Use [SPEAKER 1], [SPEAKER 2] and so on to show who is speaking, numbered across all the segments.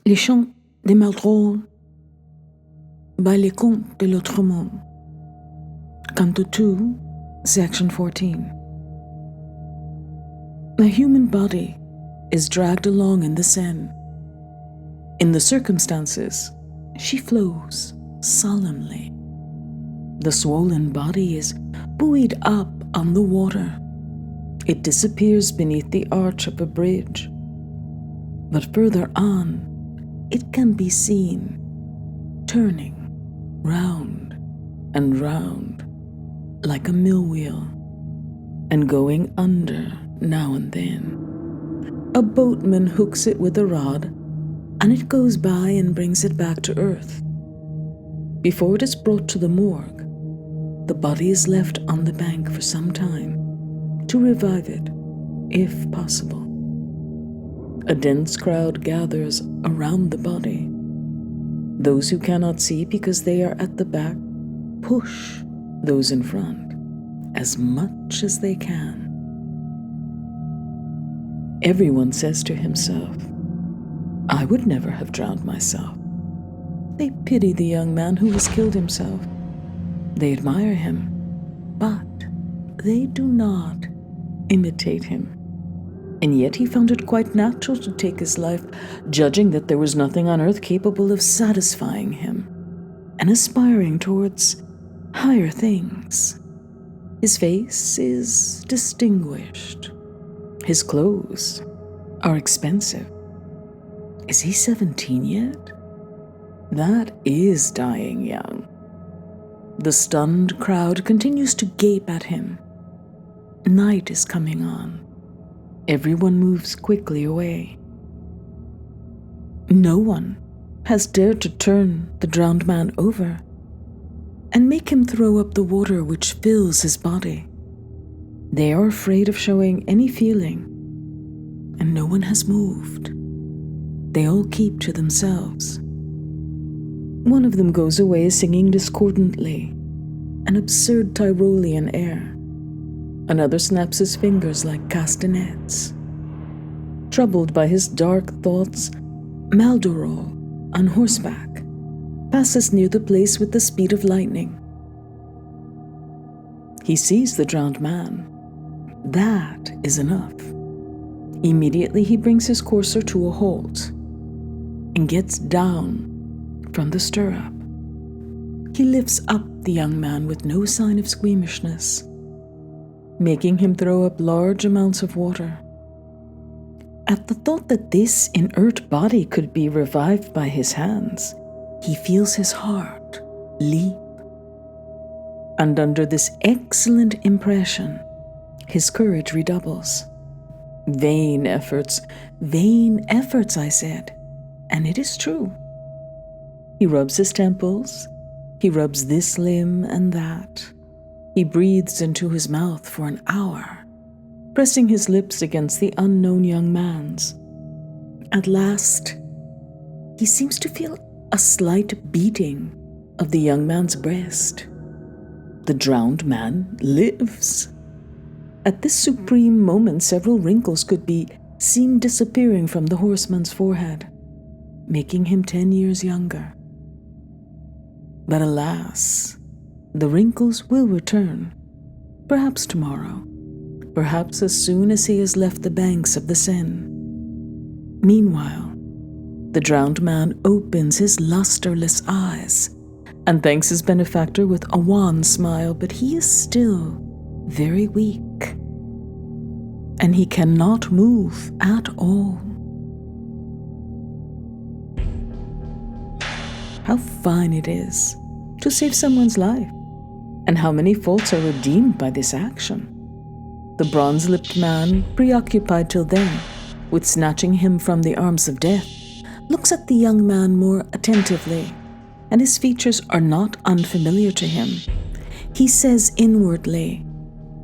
[SPEAKER 1] Les Chants de Maldoror by le Comte de Lautre, Canto 2, Section 14. A human body is dragged along in the Seine. In the circumstances, she flows solemnly. The swollen body is buoyed up on the water. It disappears beneath the arch of a bridge. But further on, it can be seen turning round and round like a mill wheel and going under now and then. A boatman hooks it with a rod and it goes by and brings it back to earth. Before it is brought to the morgue, the body is left on the bank for some time to revive it, if possible. A dense crowd gathers around the body. Those who cannot see because they are at the back push those in front as much as they can. Everyone says to himself, "I would never have drowned myself." They pity the young man who has killed himself. They admire him, but they do not imitate him. And yet he found it quite natural to take his life, judging that there was nothing on earth capable of satisfying him and aspiring towards higher things. His face is distinguished. His clothes are expensive. Is he 17 yet? That is dying young. The stunned crowd continues to gape at him. Night is coming on. Everyone moves quickly away. No one has dared to turn the drowned man over and make him throw up the water which fills his body. They are afraid of showing any feeling, and no one has moved. They all keep to themselves. One of them goes away singing discordantly, an absurd Tyrolean air. Another snaps his fingers like castanets. Troubled by his dark thoughts, Maldoror, on horseback, passes near the place with the speed of lightning. He sees the drowned man. That is enough. Immediately he brings his courser to a halt and gets down from the stirrup. He lifts up the young man with no sign of squeamishness, making him throw up large amounts of water. At the thought that this inert body could be revived by his hands, he feels his heart leap. And under this excellent impression, his courage redoubles. Vain efforts, I said, and it is true. He rubs his temples, he rubs this limb and that. He breathes into his mouth for an hour, pressing his lips against the unknown young man's. At last, he seems to feel a slight beating of the young man's breast. The drowned man lives. At this supreme moment, several wrinkles could be seen disappearing from the horseman's forehead, making him 10 years younger. But alas, the wrinkles will return, perhaps tomorrow, perhaps as soon as he has left the banks of the Seine. Meanwhile, the drowned man opens his lusterless eyes and thanks his benefactor with a wan smile, but he is still very weak, and he cannot move at all. How fine it is to save someone's life, and how many faults are redeemed by this action. The bronze-lipped man, preoccupied till then with snatching him from the arms of death, looks at the young man more attentively, and his features are not unfamiliar to him. He says inwardly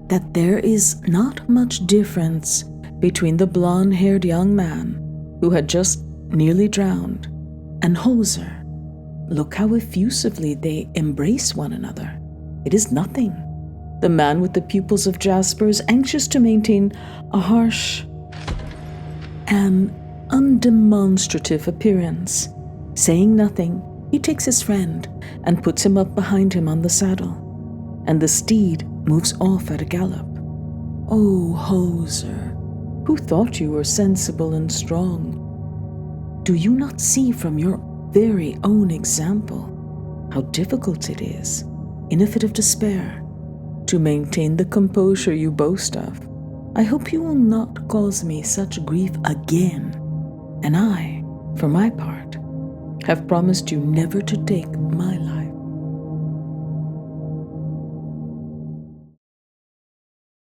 [SPEAKER 1] that there is not much difference between the blonde-haired young man who had just nearly drowned and Hoser. Look how effusively they embrace one another. It is nothing. The man with the pupils of jasper is anxious to maintain a harsh and undemonstrative appearance. Saying nothing, he takes his friend and puts him up behind him on the saddle, and the steed moves off at a gallop. Oh, Hoser, who thought you were sensible and strong? Do you not see from your very own example how difficult it is, in a fit of despair, to maintain the composure you boast of? I hope you will not cause me such grief again, and I, for my part, have promised you never to take my life.